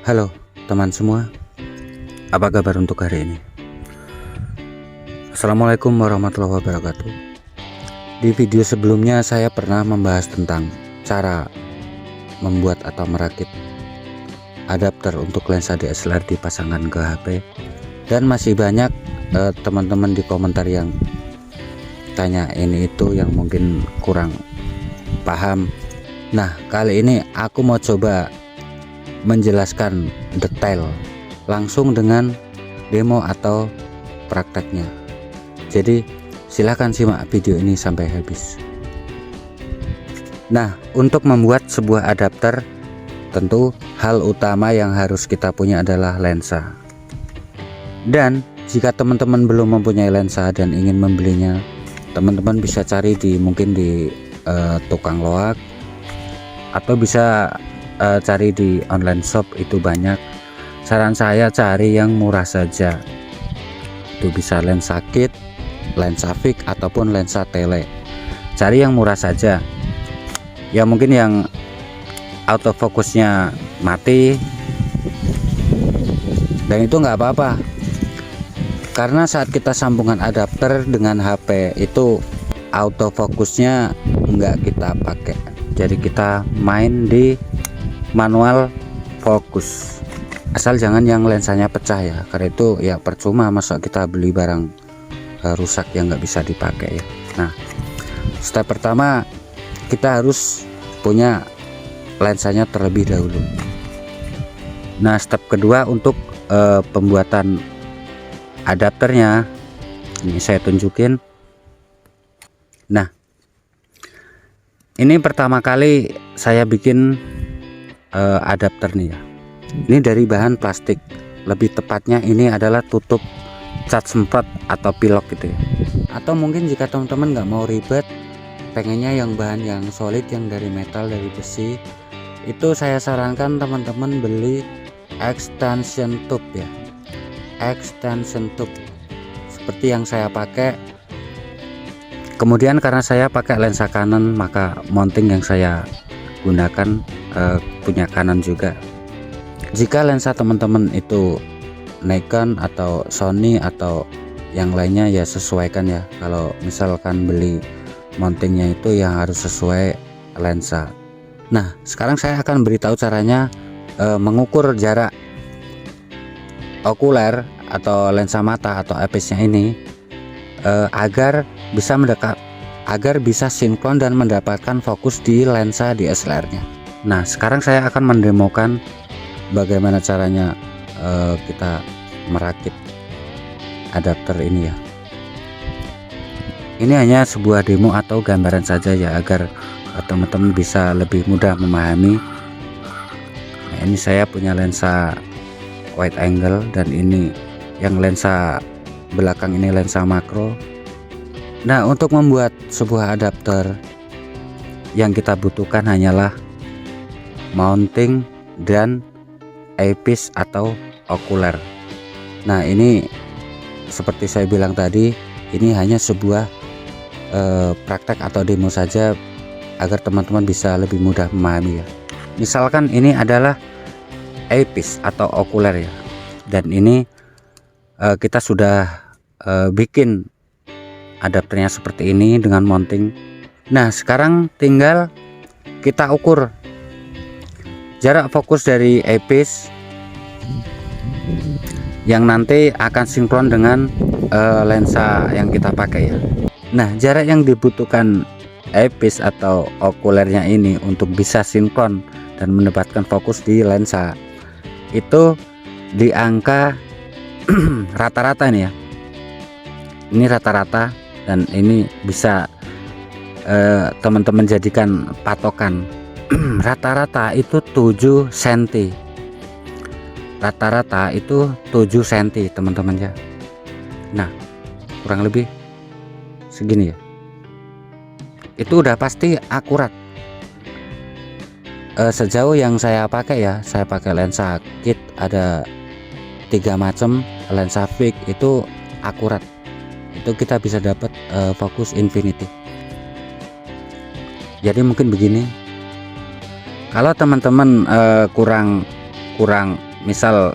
Halo teman semua, apa kabar untuk hari ini? Assalamualaikum warahmatullahi wabarakatuh. Di video sebelumnya saya pernah membahas tentang cara membuat atau merakit adapter untuk lensa DSLR dipasangkan ke HP, dan masih banyak teman-teman di komentar yang tanya ini itu yang mungkin kurang paham. Nah, kali ini aku mau coba menjelaskan detail langsung dengan demo atau prakteknya. Jadi silahkan simak video ini sampai habis. Nah, untuk membuat sebuah adapter, tentu hal utama yang harus kita punya adalah lensa. Dan jika teman-teman belum mempunyai lensa dan ingin membelinya, teman-teman bisa cari mungkin di tukang loak, atau bisa cari di online shop, itu banyak. Saran saya cari yang murah saja, itu bisa lensa kit, lensa fix ataupun lensa tele. Cari yang murah saja, ya mungkin yang autofokusnya mati, dan itu nggak apa-apa, karena saat kita sambungan adapter dengan HP itu autofokusnya nggak kita pakai, jadi kita main di manual fokus, asal jangan yang lensanya pecah ya, karena itu ya percuma masa kita beli barang rusak yang nggak bisa dipakai ya. Nah, step pertama kita harus punya lensanya terlebih dahulu. Nah, step kedua untuk pembuatan adapternya ini saya tunjukin. Nah, ini pertama kali saya bikin adapter nih ya. Ini dari bahan plastik, lebih tepatnya ini adalah tutup cat semprot atau pilok gitu ya. Atau mungkin jika teman-teman nggak mau ribet, pengennya yang bahan yang solid, yang dari metal, dari besi, itu saya sarankan teman-teman beli extension tube ya, extension tube seperti yang saya pakai. Kemudian karena saya pakai lensa Canon, maka mounting yang saya gunakan punya Canon juga. Jika lensa teman-teman itu Nikon atau Sony atau yang lainnya, ya sesuaikan ya. Kalau misalkan beli mountingnya itu yang harus sesuai lensa. Nah, sekarang saya akan beritahu caranya mengukur jarak okuler atau lensa mata atau eyepiece-nya ini agar bisa mendekat, agar bisa sinkron dan mendapatkan fokus di lensa DSLR-nya. Nah, sekarang saya akan mendemokan bagaimana caranya kita merakit adapter ini ya. Ini hanya sebuah demo atau gambaran saja ya, agar teman-teman bisa lebih mudah memahami. Nah, ini saya punya lensa wide angle, dan ini yang lensa belakang ini lensa makro. Nah, untuk membuat sebuah adapter yang kita butuhkan hanyalah mounting dan eyepiece atau okuler. Nah, ini seperti saya bilang tadi, ini hanya sebuah praktek atau demo saja agar teman-teman bisa lebih mudah memahami ya. Misalkan ini adalah eyepiece atau okuler ya, dan ini kita sudah bikin adapternya seperti ini dengan mounting. Nah, sekarang tinggal kita ukur jarak fokus dari eyepiece yang nanti akan sinkron dengan lensa yang kita pakai ya. Nah, jarak yang dibutuhkan eyepiece atau okulernya ini untuk bisa sinkron dan mendapatkan fokus di lensa itu di angka rata-rata nih ya. Ini rata-rata, dan ini bisa teman-teman jadikan patokan. Rata-rata itu 7 cm. Rata-rata itu 7 cm teman-teman ya. Nah, kurang lebih segini ya. Itu udah pasti akurat. Sejauh yang saya pakai ya, saya pakai lensa kit ada 3 macam, lensa fix itu akurat. Itu kita bisa dapat fokus infinity. Jadi mungkin begini, kalau teman-teman kurang misal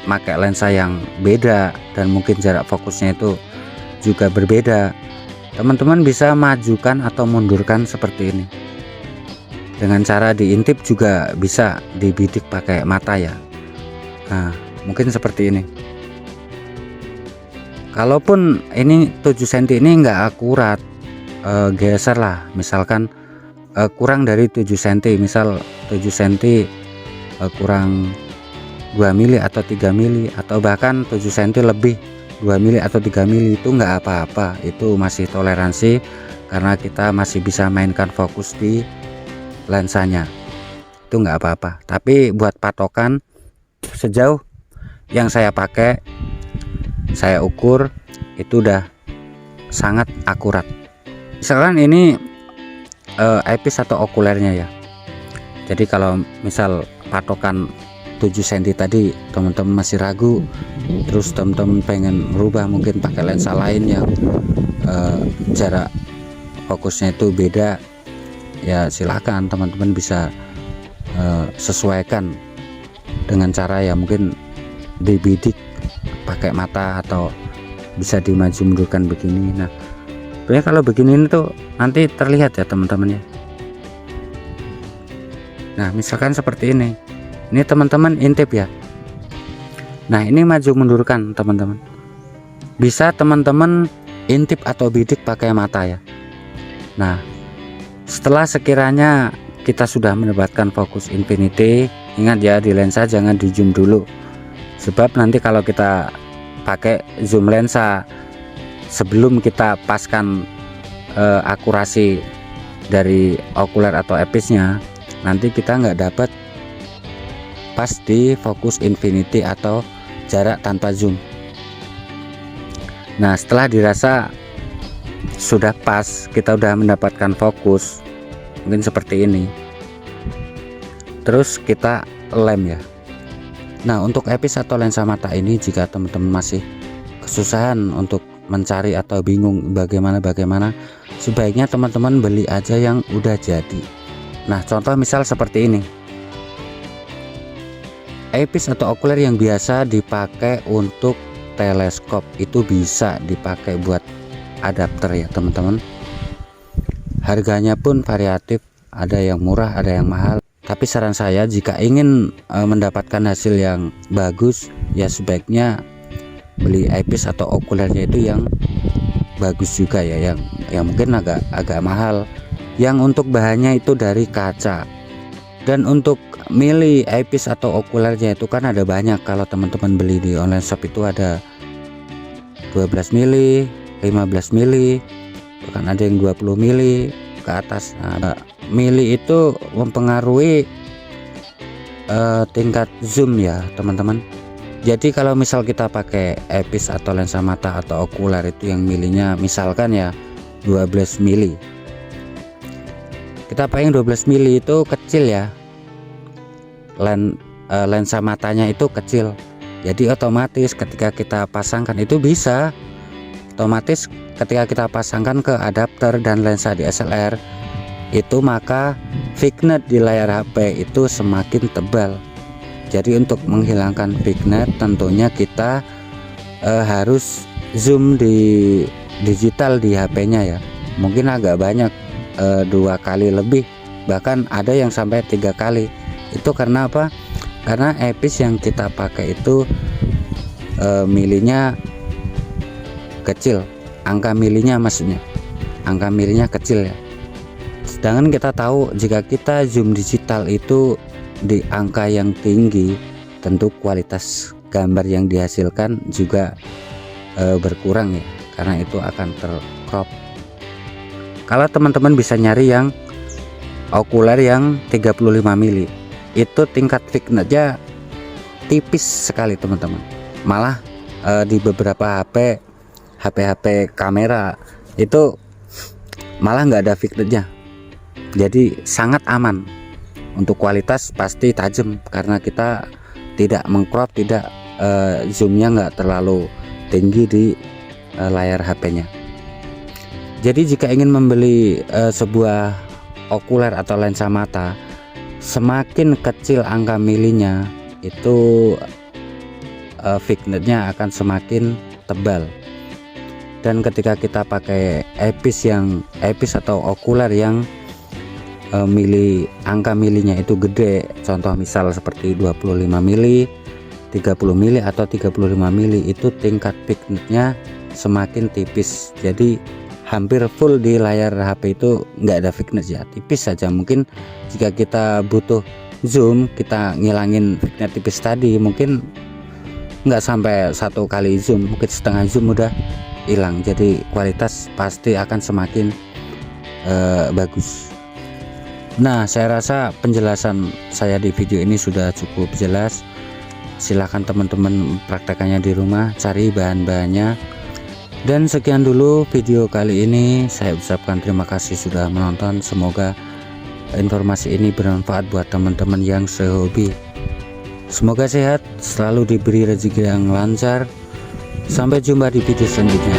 pakai lensa yang beda dan mungkin jarak fokusnya itu juga berbeda, teman-teman bisa majukan atau mundurkan seperti ini. Dengan cara diintip juga bisa dibidik pakai mata ya. Nah, mungkin seperti ini. Kalaupun ini 7 cm ini enggak akurat, geser lah, misalkan kurang dari 7 cm, misal 7 cm kurang 2 mili atau 3 mili, atau bahkan 7 cm lebih 2 mili atau 3 mili, itu enggak apa-apa, itu masih toleransi karena kita masih bisa mainkan fokus di lensanya, itu enggak apa-apa. Tapi buat patokan, sejauh yang saya pakai, saya ukur, itu udah sangat akurat. Misalkan ini eyepiece atau okulernya ya, jadi kalau misal patokan 7 cm tadi teman-teman masih ragu, terus teman-teman pengen merubah mungkin pakai lensa lain yang jarak fokusnya itu beda, ya silakan teman-teman bisa sesuaikan dengan cara ya mungkin dibidik pakai mata atau bisa dimaju mundurkan begini. Nah, sebenarnya kalau begini itu nanti terlihat ya teman-teman ya. Nah, misalkan seperti ini teman-teman intip ya. Nah, ini maju mundurkan teman-teman, bisa teman-teman intip atau bidik pakai mata ya. Nah, setelah sekiranya kita sudah mendapatkan fokus infinity, ingat ya, di lensa jangan di zoom dulu, sebab nanti kalau kita pakai zoom lensa sebelum kita paskan akurasi dari okuler atau eyepiece-nya, nanti kita nggak dapat pas di fokus infinity atau jarak tanpa zoom. Nah, setelah dirasa sudah pas, kita udah mendapatkan fokus mungkin seperti ini, terus kita lem ya. Nah, untuk eyepiece atau lensa mata ini, jika teman-teman masih kesusahan untuk mencari atau bingung bagaimana, sebaiknya teman-teman beli aja yang udah jadi. Nah, contoh misal seperti ini, eyepiece atau okuler yang biasa dipakai untuk teleskop, itu bisa dipakai buat adapter ya teman-teman. Harganya pun variatif, ada yang murah, ada yang mahal. Tapi saran saya, jika ingin mendapatkan hasil yang bagus, ya sebaiknya beli eyepiece atau okulernya itu yang bagus juga ya, yang mungkin agak mahal, yang untuk bahannya itu dari kaca. Dan untuk mili eyepiece atau okulernya itu kan ada banyak. Kalau teman-teman beli di online shop itu ada 12 mili, 15 mili, bahkan ada yang 20 mili ke atas. Nah, mili itu mempengaruhi tingkat zoom ya teman-teman. Jadi kalau misal kita pakai eyepiece atau lensa mata atau okuler itu yang milinya misalkan ya 12 mili, kita pakai 12 mili itu kecil ya, lensa matanya itu kecil, jadi otomatis ketika kita pasangkan itu bisa otomatis ketika kita pasangkan ke adapter dan lensa DSLR itu, maka vignette di layar HP itu semakin tebal. Jadi untuk menghilangkan vignette tentunya kita harus zoom di digital di HP-nya ya, mungkin agak banyak, 2 kali lebih, bahkan ada yang sampai 3 kali. Itu karena apa? Karena eyepiece yang kita pakai itu milinya kecil, angka milinya maksudnya, angka milinya kecil ya. Sedangkan kita tahu jika kita zoom digital itu di angka yang tinggi, tentu kualitas gambar yang dihasilkan juga berkurang ya, karena itu akan tercrop. Kalau teman-teman bisa nyari yang okuler yang 35 mili, itu tingkat vignette-nya tipis sekali teman-teman. Malah di beberapa HP kamera itu malah nggak ada vignette-nya, jadi sangat aman. Untuk kualitas pasti tajam karena kita tidak mengcrop, tidak zoomnya nggak terlalu tinggi di layar HP-nya. Jadi jika ingin membeli sebuah okuler atau lensa mata, semakin kecil angka milinya itu vignetnya akan semakin tebal. Dan ketika kita pakai eyepiece atau okuler yang angka milinya itu gede, contoh misal seperti 25 mili, 30 mili atau 35 mili, itu tingkat vignetnya semakin tipis. Jadi hampir full di layar HP itu nggak ada vignet ya, tipis saja. Mungkin jika kita butuh zoom, kita ngilangin vignet tipis tadi, mungkin nggak sampai 1 kali zoom, mungkin setengah zoom udah hilang. Jadi kualitas pasti akan semakin bagus. Nah, saya rasa penjelasan saya di video ini sudah cukup jelas. Silahkan teman-teman praktekannya di rumah, cari bahan-bahannya. Dan sekian dulu video kali ini, saya ucapkan terima kasih sudah menonton. Semoga informasi ini bermanfaat buat teman-teman yang sehobi. Semoga sehat, selalu diberi rezeki yang lancar. Sampai jumpa di video selanjutnya.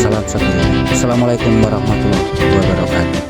Salam satu. Assalamualaikum warahmatullahi wabarakatuh.